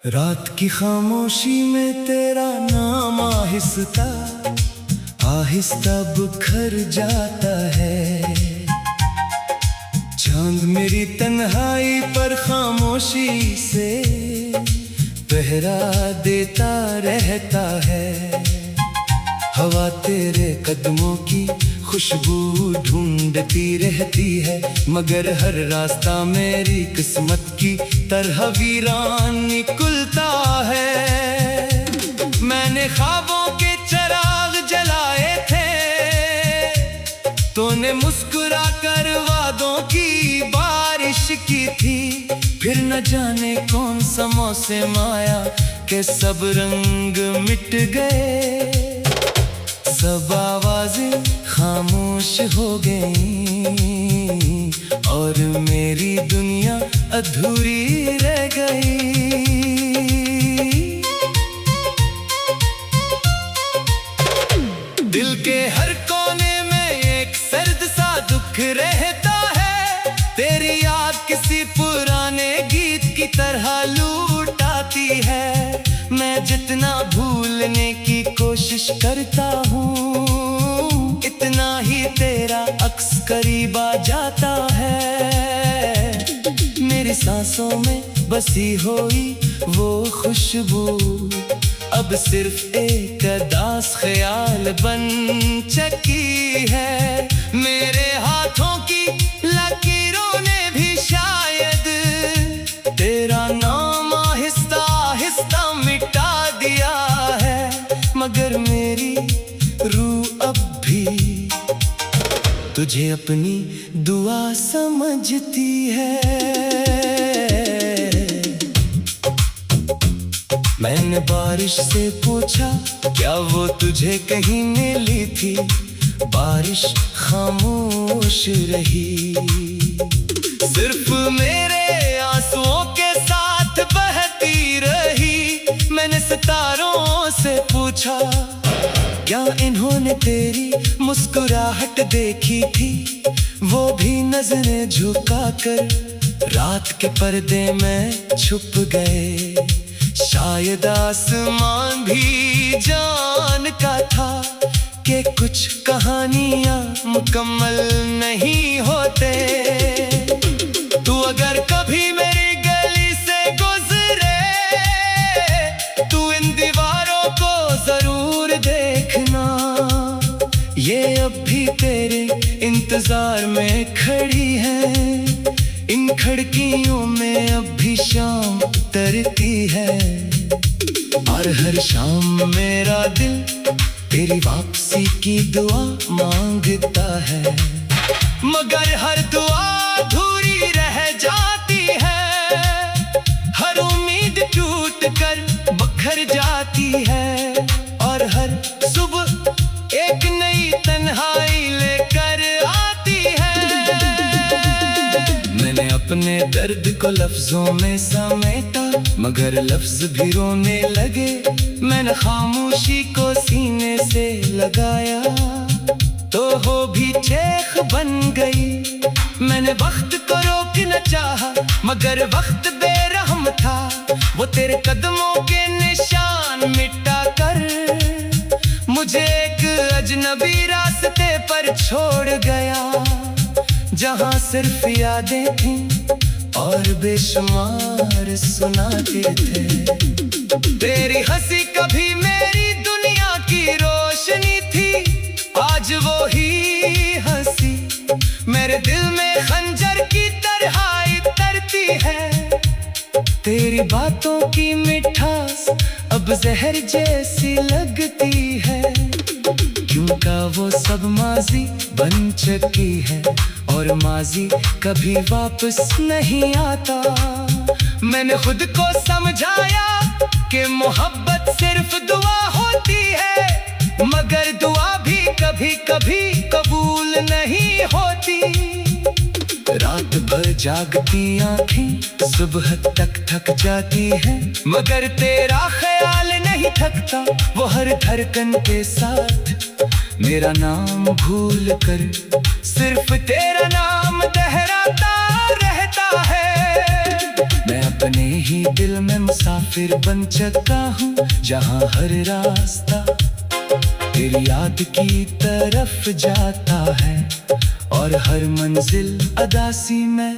रात की खामोशी में तेरा नाम आहिस्ता आहिस्ता बिखर जाता है। चांद मेरी तन्हाई पर खामोशी से पहरा देता रहता है। हवा तेरे कदमों की खुशबू ढूंढती रहती है, मगर हर रास्ता मेरी किस्मत की तरह वीरान निकलता है। मैंने ख्वाबों के चिराग जलाए थे, तूने मुस्कुरा कर वादों की बारिश की थी। फिर न जाने कौन सा मौसम आया के सब रंग मिट गए, सब आवाजें खामोश हो गई और मेरी दुनिया अधूरी रह गई। दिल के हर कोने में एक सर्द सा दुख रहता है, तेरी याद किसी पुराने गीत की तरह लूट आती है। मैं जितना भूलने की कोशिश करता हूँ, इतना ही तेरा अक्स करीब आ जाता है। मेरी सांसों में बसी हुई वो खुशबू अब सिर्फ एक दास ख्याल बन चुकी है। मेरे हाथों की लकीरों ने भी शायद तेरा नाम आहिस्ता आहिस्ता मिटा दिया है, मगर मेरी रूह अब भी तुझे अपनी दुआ समझती है। मैंने बारिश से पूछा क्या वो तुझे कहीं मिली थी, बारिश खामोश रही। सिर्फ मेरे आंसुओं के साथ बहती रही। मैंने सितारों से पूछा क्या इन्होंने तेरी मुस्कुराहट देखी थी, वो भी नजरें झुकाकर रात के पर्दे में छुप गए। शायद आसमान भी जानता था कि कुछ कहानियां मुकम्मल नहीं होते। तू अगर कभी मेरी गली से गुजरे, तू इन दीवारों को जरूर देखना, ये अब भी तेरे इंतजार में खड़ी है। इन खिड़कियों में अब भी शाम उतरती है, और हर शाम मेरा दिल तेरी वापसी की दुआ मांगता है, मगर हर दुआ अधूरी रह जाती है। हर उम्मीद टूट कर बिखर जाती है, और हर सुबह एक नई तन्हाई लेकर आती है। मैंने अपने दर्द को लफ्जों में समेटा, मगर लफ्ज भी रोने लगे। मैंने खामोशी को सीने से लगाया तो हो भी चेख बन गई। मैंने वक्त को रोकना चाहा, मगर वक्त बेरहम था। वो तेरे कदमों के निशान मिटा कर मुझे एक अजनबी रास्ते पर छोड़ गया, जहां सिर्फ यादें थीं और बेशुमार सुनाते थे। तेरी हंसी कभी मेरी दुनिया की रोशनी थी, आज वो ही हंसी मेरे दिल में खंजर की तरह उतरती है। तेरी बातों की मिठास अब जहर जैसी लगती है, क्योंकि वो सब माजी बन चुकी है और माजी कभी वापस नहीं आता। मैंने खुद को समझाया कि मोहब्बत सिर्फ दुआ होती है, मगर दुआ भी कभी कभी कबूल नहीं होती। रात भर जागती आँखें सुबह तक थक जाती हैं, मगर तेरा ख्याल नहीं थकता। वो हर धड़कन के साथ मेरा नाम भूल कर सिर्फ तेरा नाम दोहराता रहता है। मैं अपने ही दिल में मुसाफिर बन चुका हूँ, जहाँ हर रास्ता तेरी याद की तरफ जाता है और हर मंजिल अदासी में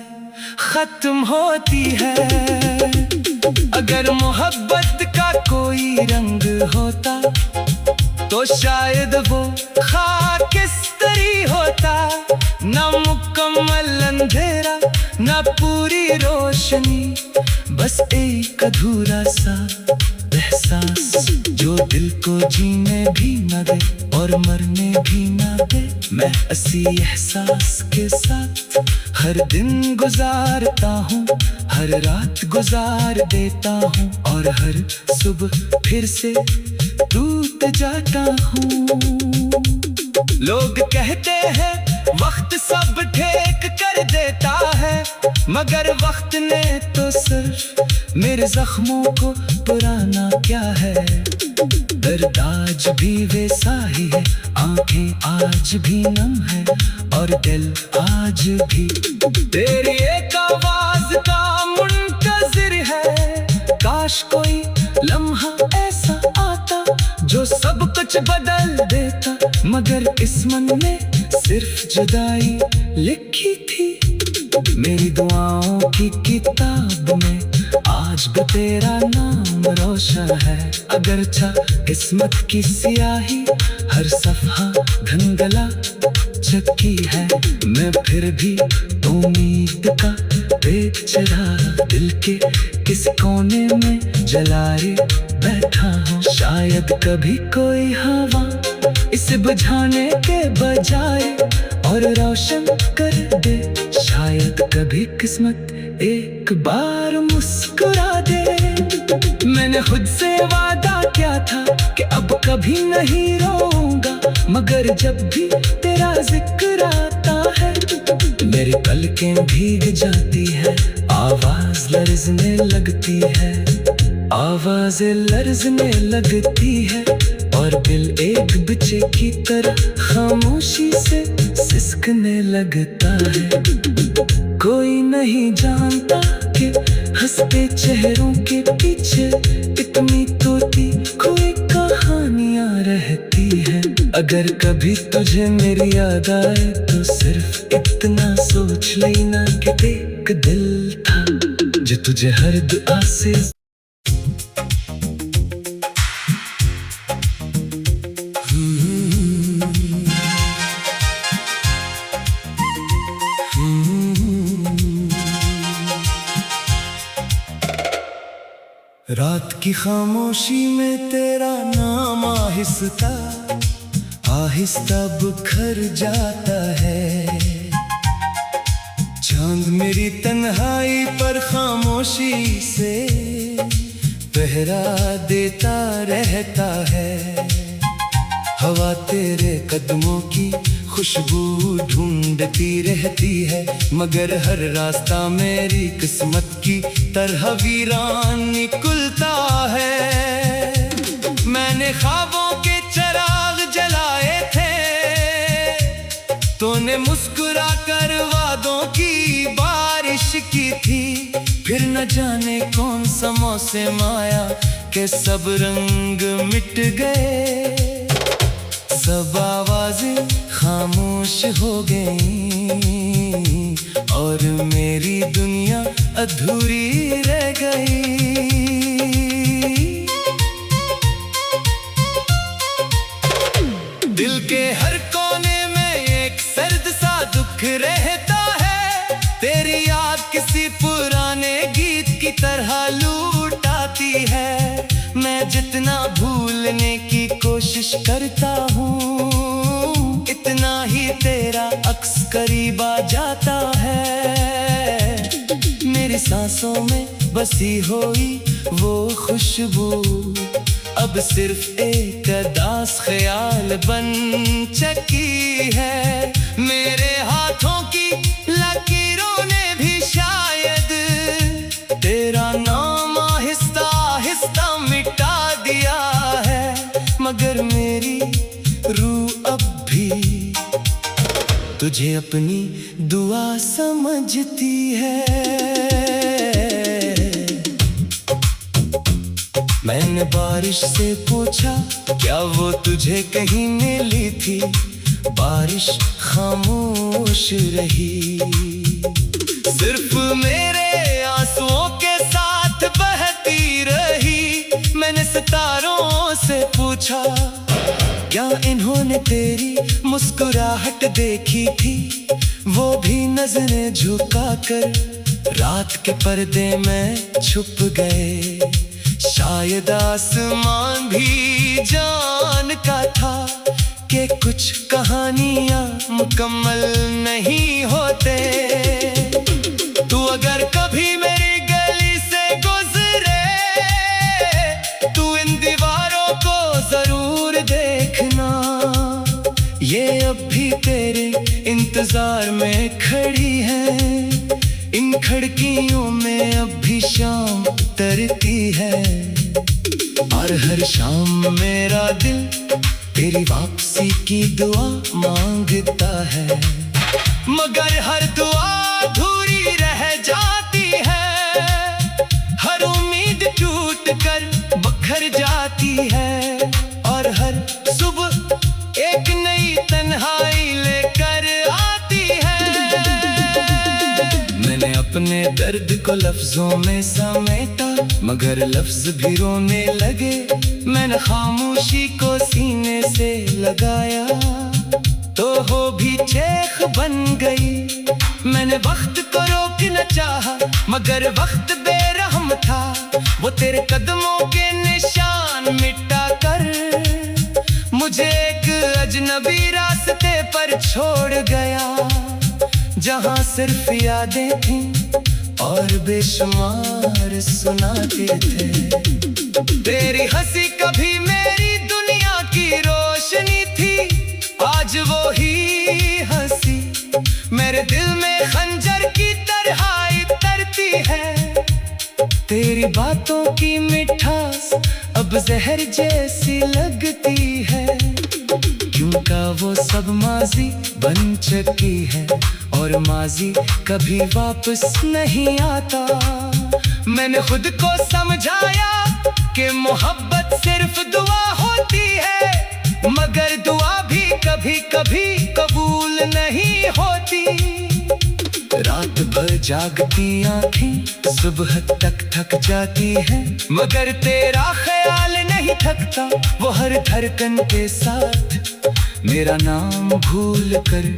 खत्म होती है। अगर मोहब्बत का कोई रंग होता तो शायद वो खाकिस्तरी होता, ना मुकम्मल अंधेरा ना पूरी रोशनी, बस एक अधूरा सा एहसास जो दिल को जीने भी न दे और मरने भी न दे। मैं इसी एहसास के साथ हर दिन गुजारता हूँ, हर रात गुजार देता हूँ और हर सुबह फिर से टूट जाता हूँ। लोग कहते हैं वक्त सब ठीक कर देता है, मगर वक्त ने तो सिर्फ मेरे जख्मों को पुराना क्या है। दर्द आज भी वैसा ही है, आंखें आज भी नम है और दिल आज भी तेरी एक आवाज का मुंतजिर है। काश कोई लम्हा ऐसा आता जो सब कुछ बदल देता, मगर किस्मत ने सिर्फ जुदाई लिखी थी। मेरी दुआओं की किताब में आज भी तेरा नाम रोशन है, अगरचा किस्मत की स्याही हर सफ़ा धुंधला चकी है। मैं फिर भी उम्मीद का एक चिराग दिल के किस कोने में जलाए बैठा हूँ। शायद कभी कोई हवा इसे बुझाने के बजाय और रोशन कर दे, शायद कभी किस्मत एक बार मुस्कुरा दे। मैंने खुद से वादा किया था कि अब कभी नहीं रोऊंगा, मगर जब भी तेरा जिक्र आता है मेरी पलकें भीग जाती है, आवाज लर्जने लगती है, आवाज लर्जने लगती है और दिल एक बच्चे की तरह खामोशी से सिसकने लगता है। कोई नहीं जानता कि हंसते चेहरों के पीछे इतनी तोती कोई कहानियां रहती है। अगर कभी तुझे मेरी याद आए तो सिर्फ इतना सोच लेना कि एक दिल था जो तुझे हर दुआ से रात की खामोशी में तेरा नाम आहिस्ता आहिस्ता बिखर जाता है। चांद मेरी तन्हाई पर खामोशी से पहरा देता रहता है। हवा तेरे कदमों की खुशबू ढूंढती रहती है, मगर हर रास्ता मेरी किस्मत की तरह वीरान निकलता है। मैंने ख्वाबों के चिराग जलाए थे, तूने मुस्कुरा कर वादों की बारिश की थी। फिर न जाने कौन सा मौसम आया के सब रंग मिट गए, सब आवाजें खामोश हो गई और मेरी दुनिया अधूरी रह गई। दिल के हर कोने में एक सर्द सा दुख रहता है, तेरी याद किसी पुराने गीत की तरह लूट आती है। मैं जितना भूलने की कोशिश करता हूँ, इतना ही तेरा अक्स करीब आ जाता है। मेरी सांसों में बसी हुई वो खुशबू अब सिर्फ एक दास ख्याल बन चुकी है। मेरे हाथों की लकीरों ने भी शायद तेरा नाम आहिस्ता आहिस्ता मिटा दिया है, मगर मेरी रूह अब भी तुझे अपनी दुआ समझती है। मैंने बारिश से पूछा क्या वो तुझे कहीं मिली थी, बारिश खामोश रही। सिर्फ मेरे आंसुओं के साथ बहती रही। मैंने सितारों से पूछा क्या इन्होंने तेरी मुस्कुराहट देखी थी, वो भी नजरें झुकाकर रात के पर्दे में छुप गए। शायद आसमान भी जानता था कि कुछ कहानियां मुकम्मल नहीं होते। तू अगर कभी मेरी गली से गुजरे, तू इन दीवारों को जरूर देखना, ये अब भी तेरे इंतजार में खड़ी है। इन खिड़कियों में अब भी शाम उतरती है, और हर शाम मेरा दिल तेरी वापसी की दुआ मांगता है। मगर हर दुआ अधूरी रह जाती है, हर उम्मीद टूट कर बिखर जाती है, और हर सुबह एक नई तन्हाई लेकर आती है। मैंने अपने दर्द को लफ्जों में समेटा, मगर लफ्ज भी रोने लगे। मैंने खामोशी को सीने से लगाया, तो वो भी चेख बन गई। मैंने वक्त को रोकना चाहा, मगर वक्त बेरहम था। वो तेरे कदमों के निशान मिटा कर मुझे एक अजनबी रास्ते पर छोड़ गया, जहां सिर्फ यादें थीं और बेशुमार सुनाते थे। तेरी हंसी कभी मेरी दुनिया की रोशनी थी, आज वो ही हंसी मेरे दिल में खंजर की तरह तरती है। तेरी बातों की मिठास अब जहर जैसी लगती है, क्योंकि वो सब माजी बन चुकी है, और माजी कभी वापस नहीं आता। मैंने खुद को समझाया कि मोहब्बत सिर्फ दुआ होती है, मगर दुआ भी कभी कभी कबूल नहीं होती। रात भर जागती आंखें सुबह तक थक जाती हैं, मगर तेरा ख्याल नहीं थकता। वो हर धड़कन के साथ मेरा नाम भूल कर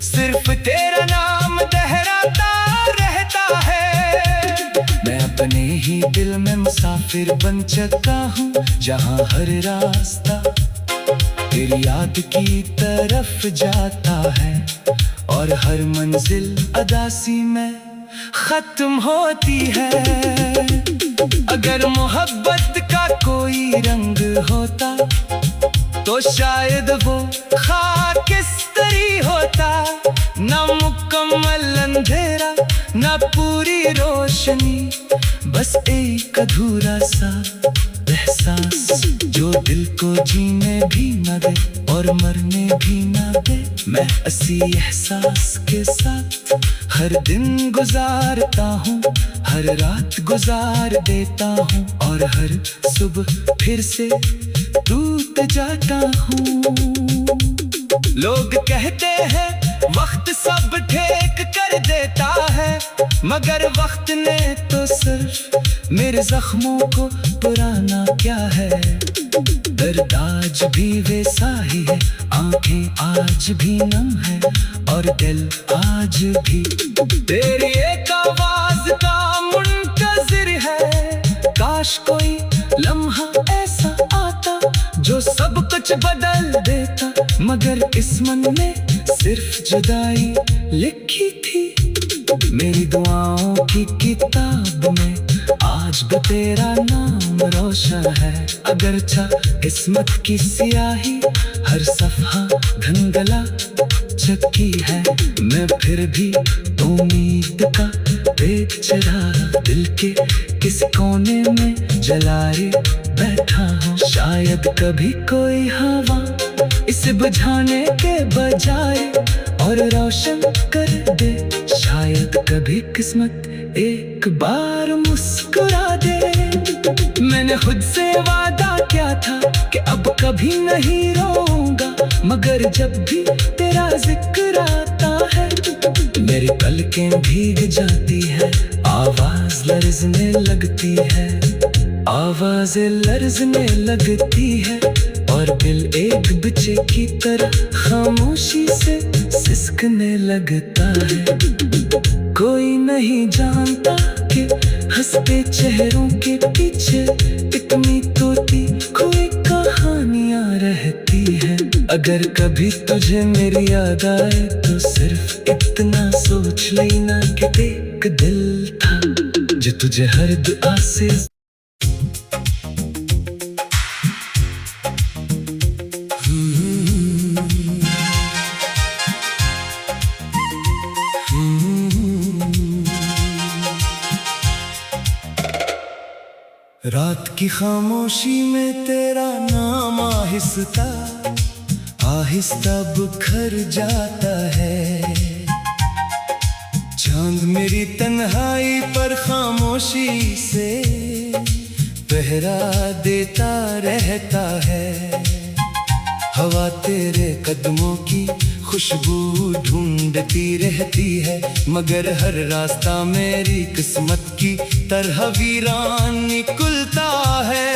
सिर्फ तेरा नाम दोहराता रहता है। मैं अपने ही दिल में मुसाफिर बन चुका हूँ, जहाँ हर रास्ता तेरी याद की तरफ जाता है, और हर मंजिल अदासी में खत्म होती है। अगर मोहब्बत का कोई रंग होता, तो शायद वो खाकिस्तरी होता। ना मुकम्मल अंधेरा, ना पूरी रोशनी, बस एक अधूरा सा एहसास, जो दिल को जीने भी न दे और मरने भी न दे। मैं इसी एहसास के साथ हर दिन गुजारता हूँ, हर रात गुजार देता हूँ, और हर सुबह फिर से टूट जाता हूँ। लोग कहते हैं वक्त सब ठीक कर देता है, मगर वक्त ने तो सिर्फ मेरे जख्मों को पुराना क्या है। दर्द आज भी वैसा ही है, आंखें आज भी नम है, और दिल आज भी तेरी एक आवाज का मुंतजिर है। काश कोई लम्हा ऐसा आता जो सब कुछ बदल देता, मगर किस्मत ने सिर्फ जुदाई लिखी थी। मेरी दुआओं की किताब में आज भी तेरा नाम रोशन है। अगरचा किस्मत की स्याही हर सफ़ा धुंधला चुकी है, मैं फिर भी उम्मीद का बेचराग दिल के किस कोने में जलाए बैठा हूँ। शायद कभी कोई हवा इसे बुझाने के बजाय और रोशन कर दे। शायद कभी किस्मत एक बार मुस्कुरा दे। मैं मैंने खुद से वादा किया था कि अब कभी नहीं रोऊंगा, मगर जब भी तेरा जिक्र आता है मेरी पलकें भीग जाती है, आवाज लर्जने लगती है, आवाज़ें लर्जने लगती है और दिल एक बच्चे की तरह खामोशी से सिसकने लगता है। कोई नहीं जानता कि हंसते चेहरों के पीछे इतनी तोती कोई कहानियां रहती है। अगर कभी तुझे मेरी याद आए तो सिर्फ इतना सोच लेना कि एक दिल था जो तुझे हर दुआ से रात की खामोशी में तेरा नाम आहिस्ता आहिस्ता बिखर जाता है। चांद मेरी तन्हाई पर खामोशी से पहरा देता रहता है। हवा तेरे कदमों की खुशबू ढूंढती रहती है, मगर हर रास्ता मेरी किस्मत की तरह वीरान निकलता है।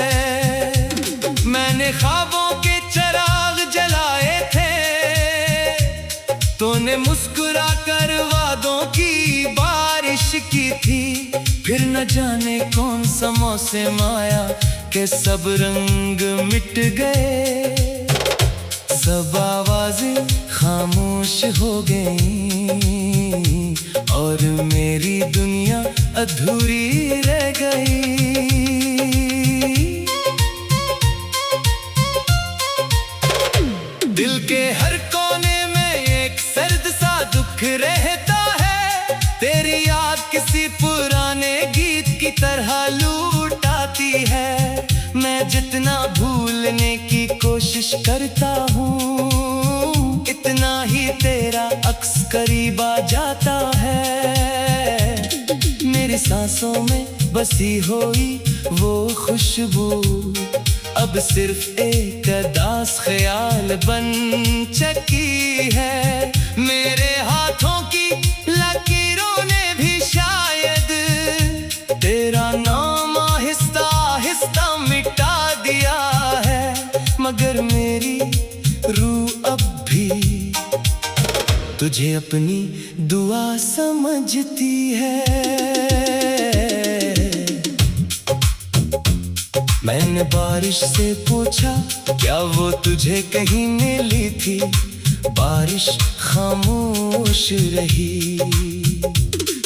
मैंने ख्वाबों के चिराग जलाए थे, तूने मुस्कुरा कर वादों की बारिश की थी। फिर न जाने कौन सा मौसम आया के सब रंग मिट गए, सब आवाजें खामोश हो गई और मेरी दुनिया अधूरी रह गई। दिल के हर कोने में एक सर्द सा दुख रहता है, तेरी याद किसी पुराने गीत की तरह लूट आती है। मैं जितना भूलने की कोशिश करता हूँ, इतना ही तेरा अक्स करीब आ जाता है। मेरी सांसों में बसी हुई वो खुशबू अब सिर्फ एक अदास ख्याल बन चुकी है। मेरे हाथों की लकीरों ने भी शायद तेरा नाम आहिस्ता आहिस्ता मिटा दिया है, मगर मेरी रूह अब भी तुझे अपनी दुआ समझती है। मैंने बारिश से पूछा क्या वो तुझे कहीं मिली थी, बारिश खामोश रही,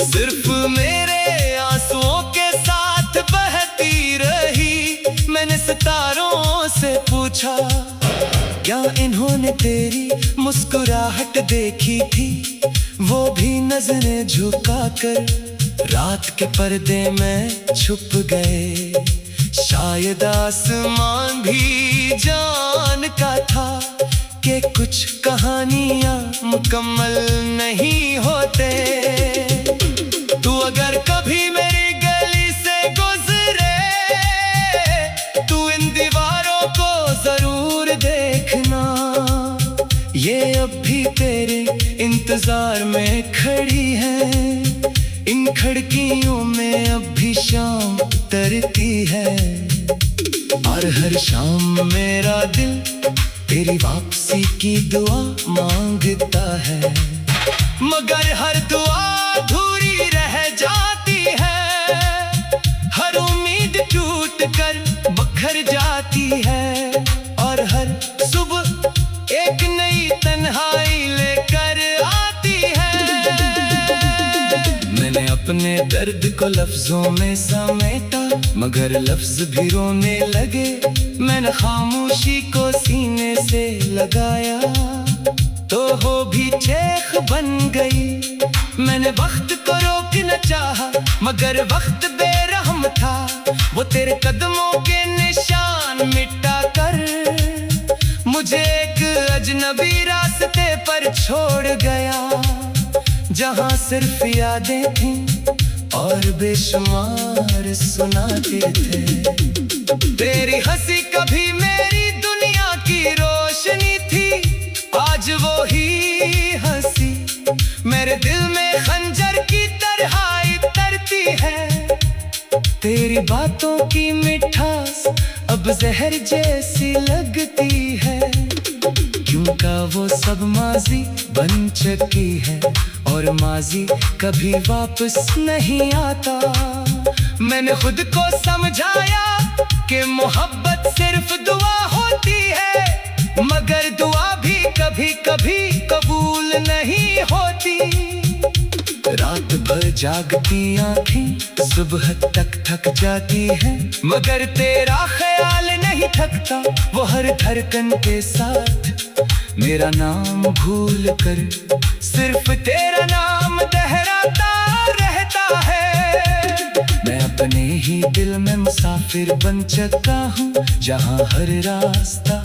सिर्फ मेरे आंसुओं के साथ बहती रही। मैंने सितारों से पूछा क्या इन्होंने तेरी मुस्कुराहट देखी थी, वो भी नजरें झुकाकर रात के पर्दे में छुप गए। शायद आसमान भी जानता था कि कुछ कहानियां मुकम्मल नहीं होते। तू अगर कभी मेरी गली से गुजरे, तू इन दीवारों को जरूर देखना, ये अब भी तेरे इंतजार में खड़ी है। इन खिड़कियों में अब भी शाम उतरती है और हर शाम मेरा दिल तेरी वापसी की दुआ मांगता है, मगर हर दुआ अधूरी रह जाती है। हर उम्मीद टूट कर बिखर जाती है और हर सुबह एक नई तन्हाई लेकर आती है। मैंने अपने दर्द को लफ्जों में समेटा, मगर लफ्ज भी रोने लगे। मैंने खामोशी को सीने से लगाया तो वो भी चेख बन गई। मैंने वक्त को रोकना चाहा, मगर वक्त बेरहम था। वो तेरे कदमों के निशान मिटा कर मुझे एक अजनबी रास्ते पर छोड़ गया, जहाँ सिर्फ यादें थीं और बेशुमार सुनाते थे। तेरी हंसी कभी मेरी दुनिया की रोशनी थी, आज वो ही हंसी मेरे दिल में खंजर की तरह उतरती है। तेरी बातों की मिठास अब जहर जैसी लगती है, क्यों का वो सब माजी बन चुकी है और माजी कभी वापस नहीं आता। मैंने खुद को समझाया कि मोहब्बत सिर्फ दुआ होती है, मगर दुआ भी कभी कभी कबूल नहीं होती। रात भर जागती आंखें सुबह तक थक जाती हैं, मगर तेरा ख्याल नहीं थकता। वो हर धड़कन के साथ मेरा नाम भूल कर सिर्फ तेरा नाम दोहराता रहता है। मैं अपने ही दिल में मुसाफिर बन चुका हूँ, जहाँ हर रास्ता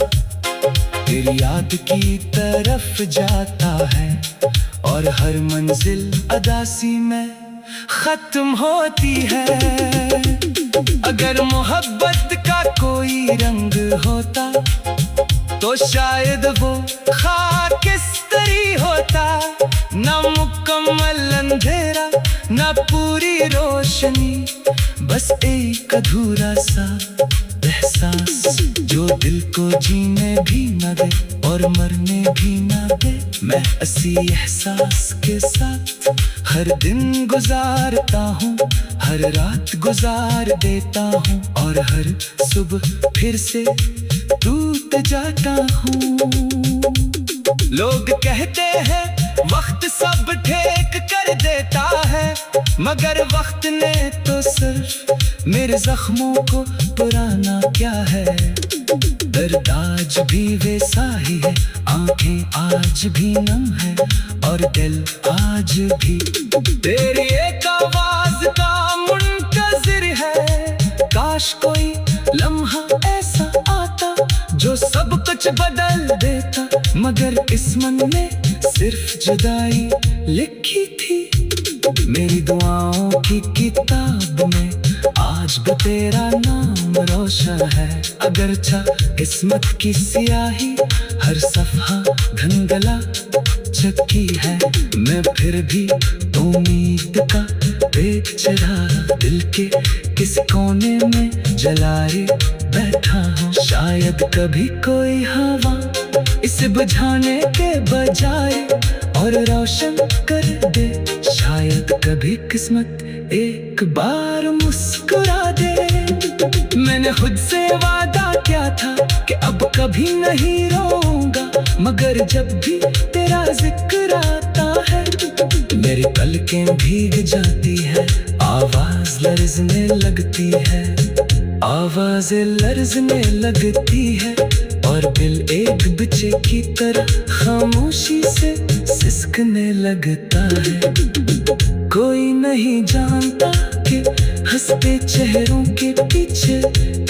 तेरी याद की तरफ जाता है और हर मंजिल अदासी में खत्म होती है। अगर मोहब्बत का कोई रंग होता तो शायद वो खाकिस्तानी होता, ना मुकम्मल अंधेरा ना पूरी रोशनी, बस एक अधूरा सा एहसास जो दिल को जीने भी न दे और मरने भी न दे। मैं इसी एहसास के साथ हर दिन गुजारता हूँ, हर रात गुजार देता हूँ और हर सुबह फिर से टूट जाता हूँ। लोग कहते हैं वक्त सब ठीक कर देता है, मगर वक्त ने तो सिर्फ मेरे जख्मों को पुराना क्या है। दर्द आज भी वैसा ही है, आंखें आज भी नम है और दिल आज भी तेरी एक आवाज का मुंतजिर है। काश कोई लम्हा ऐसा आता जो सब कुछ बदल देता, मगर किस्मत ने सिर्फ जुदाई लिखी थी। मेरी दुआओं की किताब में आज भी तेरा नाम रोशन है, अगरचा किस्मत की स्याही हर सफ़ा धुंधला चुकी है। मैं फिर भी उम्मीद का एक चिराग दिल के किस कोने में जलाए बैठा हूँ। शायद कभी कोई हवा इसे बुझाने के बजाय और रोशन कर दे, शायद कभी किस्मत एक बार मुस्कुरा दे। मैंने खुद से वादा किया था कि अब कभी नहीं रोऊंगा, मगर जब भी तेरा जिक्र आता है मेरी पलकें भीग जाती है, आवाज लर्जने लगती है, आवाज लर्जने लगती है और दिल एक बच्चे की तरह खामोशी से सिसकने लगता है। कोई नहीं जानता कि हंसते चेहरों के पीछे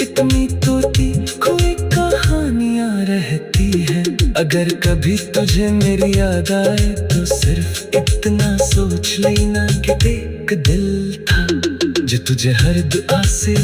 इतनी तोती कोई कहानियां रहती है। अगर कभी तुझे मेरी याद आए तो सिर्फ इतना सोच लेना कि एक दिल था जो तुझे हर दुआ से